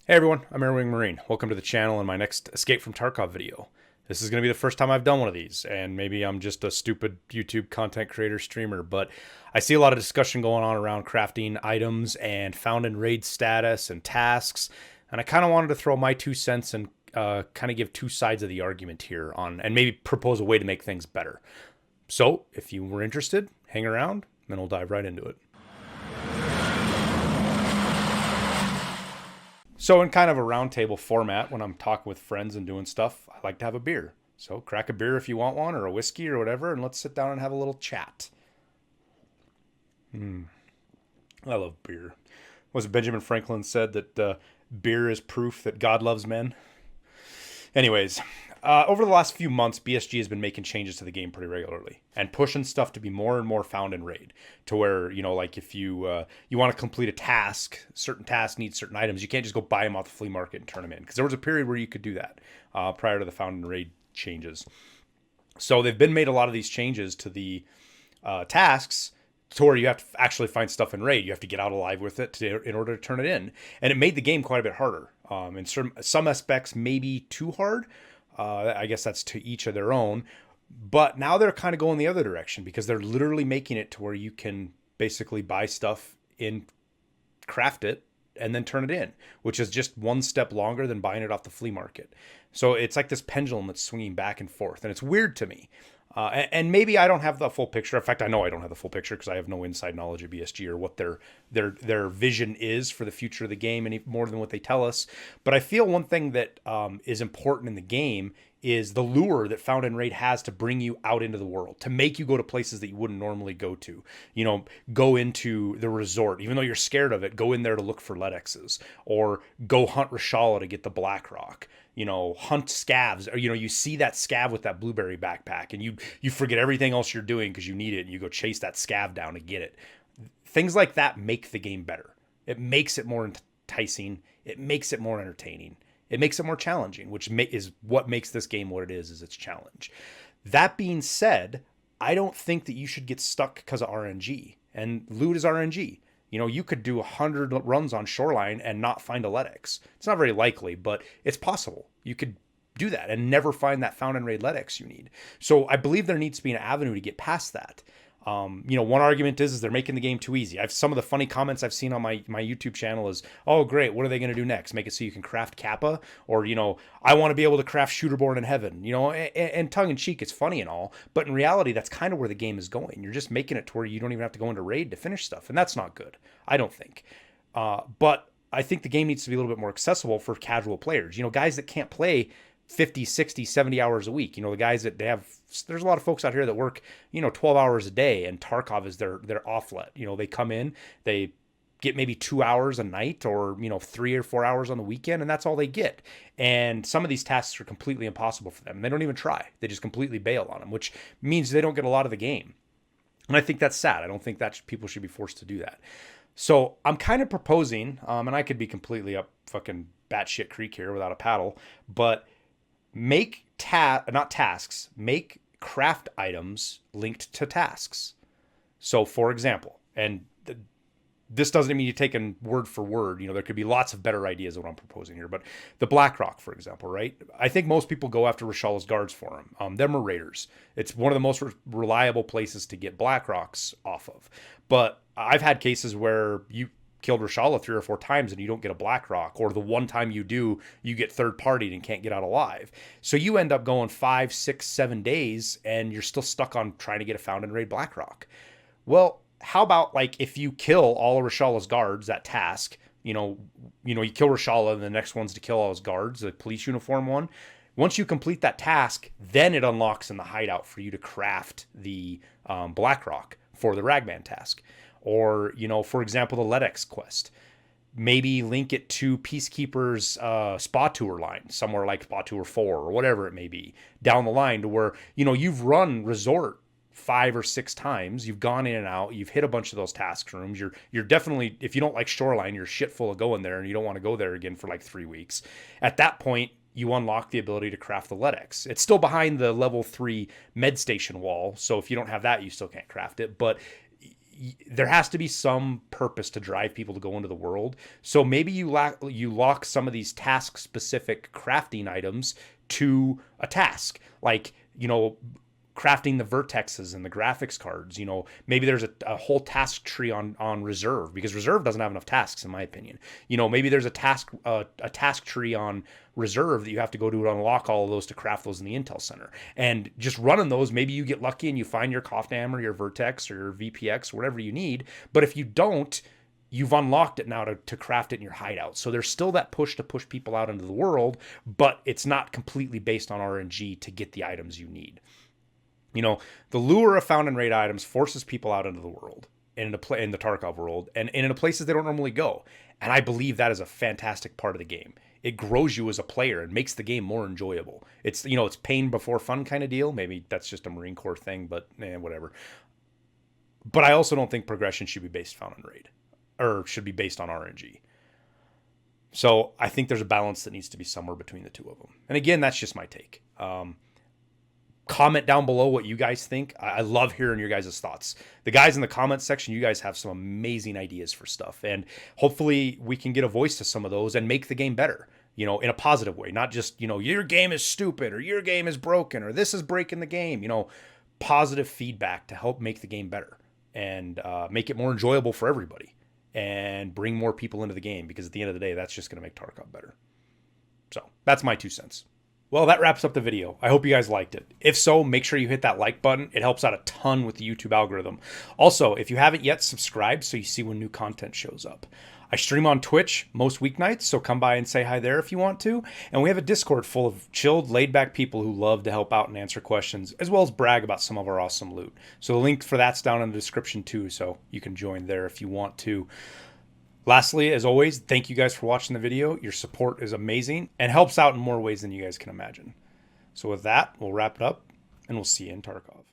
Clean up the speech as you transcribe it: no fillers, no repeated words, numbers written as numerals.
Hey everyone, I'm Airwingmarine. Welcome to the channel and my next Escape from Tarkov video. This is going to be the first time I've done one of these, and maybe I'm just a stupid YouTube content creator streamer, but I see a lot of discussion going on around crafting items and found in raid status and tasks, and I kind of wanted to throw my 2 cents and kind of give two sides of the argument here on, and maybe propose a way to make things better. So, if you were interested, hang around, and we'll dive right into it. So, in kind of a roundtable format, when I'm talking with friends and doing stuff, I like to have a beer. So, crack a beer if you want one, or a whiskey, or whatever, and let's sit down and have a little chat. I love beer. Was it Benjamin Franklin said that beer is proof that God loves men? Anyways, over the last few months, BSG has been making changes to the game pretty regularly and pushing stuff to be more and more found in raid. To where, like if you want to complete a task, certain tasks need certain items, you can't just go buy them off the flea market and turn them in, because there was a period where you could do that prior to the found in raid changes. So they've been made a lot of these changes to the tasks to where you have to actually find stuff in raid. You have to get out alive with it in order to turn it in, and it made the game quite a bit harder. In some aspects, maybe too hard. I guess that's to each of their own. But now they're kind of going the other direction, because they're literally making it to where you can basically buy stuff in, craft it, and then turn it in, which is just one step longer than buying it off the flea market. So it's like this pendulum that's swinging back and forth, and it's weird to me. And maybe I don't have the full picture. In fact, I know I don't have the full picture because I have no inside knowledge of BSG or what their vision is for the future of the game, any more than what they tell us. But I feel one thing that is important in the game is the lure that Found in Raid has to bring you out into the world, to make you go to places that you wouldn't normally go to. Go into the resort, even though you're scared of it, go in there to look for Letexes, or go hunt Rashala to get the Black Rock. Hunt scavs, or you see that scav with that blueberry backpack, and you forget everything else you're doing because you need it, and you go chase that scav down to get it. Things like that make the game better. It makes it more enticing. It makes it more entertaining. It makes it more challenging, which is what makes this game what it is its challenge. That being said, I don't think that you should get stuck because of RNG, and loot is RNG. You could do 100 runs on Shoreline and not find a Ledex. It's not very likely, but it's possible. You could do that and never find that found in raid Ledex you need. So I believe there needs to be an avenue to get past that. One argument is they're making the game too easy. Some of the funny comments I've seen on my YouTube channel is, oh great, what are they going to do next? Make it so you can craft Kappa, or I want to be able to craft Shooterborn in Heaven. And tongue in cheek, it's funny and all, but in reality, that's kind of where the game is going. You're just making it to where you don't even have to go into raid to finish stuff, and that's not good. I don't think. But I think the game needs to be a little bit more accessible for casual players. Guys that can't play 50, 60, 70 hours a week. The guys that there's a lot of folks out here that work, 12 hours a day, and Tarkov is their offlet. They come in, they get maybe 2 hours a night, or 3 or 4 hours on the weekend, and that's all they get. And some of these tasks are completely impossible for them. They don't even try. They just completely bail on them, which means they don't get a lot of the game. And I think that's sad. I don't think that people should be forced to do that. So I'm kind of proposing, and I could be completely up fucking batshit creek here without a paddle, but make not tasks, make craft items linked to tasks. So, for example, and this doesn't mean you take in word for word. There could be lots of better ideas of what I'm proposing here. But the Blackrock, for example, right? I think most people go after Rashala's guards for him. Them are raiders. It's one of the most reliable places to get Blackrocks off of. But I've had cases where you killed Rashala 3 or 4 times and you don't get a Blackrock, or the one time you do, you get third partied and can't get out alive. So you end up going 5, 6, 7 days and you're still stuck on trying to get a found and raid Blackrock. Well, how about if you kill all of Rashala's guards, that task, you kill Rashala and the next one's to kill all his guards, the police uniform one. Once you complete that task, then it unlocks in the hideout for you to craft the Blackrock for the Ragman task. Or, for example, the Ledex quest. Maybe link it to Peacekeeper's Spa Tour line, somewhere like Spa Tour 4 or whatever it may be, down the line, to where, you've run Resort 5 or 6 times, you've gone in and out, you've hit a bunch of those task rooms, you're definitely, if you don't like Shoreline, you're shit full of going there and you don't want to go there again for 3 weeks. At that point, you unlock the ability to craft the Ledex. It's still behind the level 3 med station wall, so if you don't have that, you still can't craft it, but there has to be some purpose to drive people to go into the world. So maybe you lock some of these task specific crafting items to a task, like, crafting the vertexes and the graphics cards. Maybe there's a whole task tree on reserve, because reserve doesn't have enough tasks in my opinion. Maybe there's a task tree on reserve that you have to go to unlock all of those to craft those in the intel center. And just running those, maybe you get lucky and you find your coffin hammer, your vertex, or your VPX, whatever you need. But if you don't, you've unlocked it now to craft it in your hideout. So there's still that push to push people out into the world, but it's not completely based on RNG to get the items you need. The lure of found and raid items forces people out into the world, in the Tarkov world, and into places they don't normally go. And I believe that is a fantastic part of the game. It grows you as a player and makes the game more enjoyable. It's pain before fun kind of deal. Maybe that's just a Marine Corps thing, but whatever. But I also don't think progression should be based found and raid, or should be based on RNG. So I think there's a balance that needs to be somewhere between the two of them. And again, that's just my take. Comment down below what you guys think. I love hearing your guys' thoughts. The guys in the comments section, you guys have some amazing ideas for stuff. And hopefully we can get a voice to some of those and make the game better, in a positive way. Not just, your game is stupid, or your game is broken, or this is breaking the game. Positive feedback to help make the game better and make it more enjoyable for everybody and bring more people into the game, because at the end of the day, that's just going to make Tarkov better. So that's my 2 cents. Well, that wraps up the video. I hope you guys liked it. If so, make sure you hit that like button. It helps out a ton with the YouTube algorithm. Also, if you haven't yet, subscribe so you see when new content shows up. I stream on Twitch most weeknights, so come by and say hi there if you want to. And we have a Discord full of chilled, laid-back people who love to help out and answer questions, as well as brag about some of our awesome loot. So the link for that's down in the description too, so you can join there if you want to. Lastly, as always, thank you guys for watching the video. Your support is amazing and helps out in more ways than you guys can imagine. So with that, we'll wrap it up, and we'll see you in Tarkov.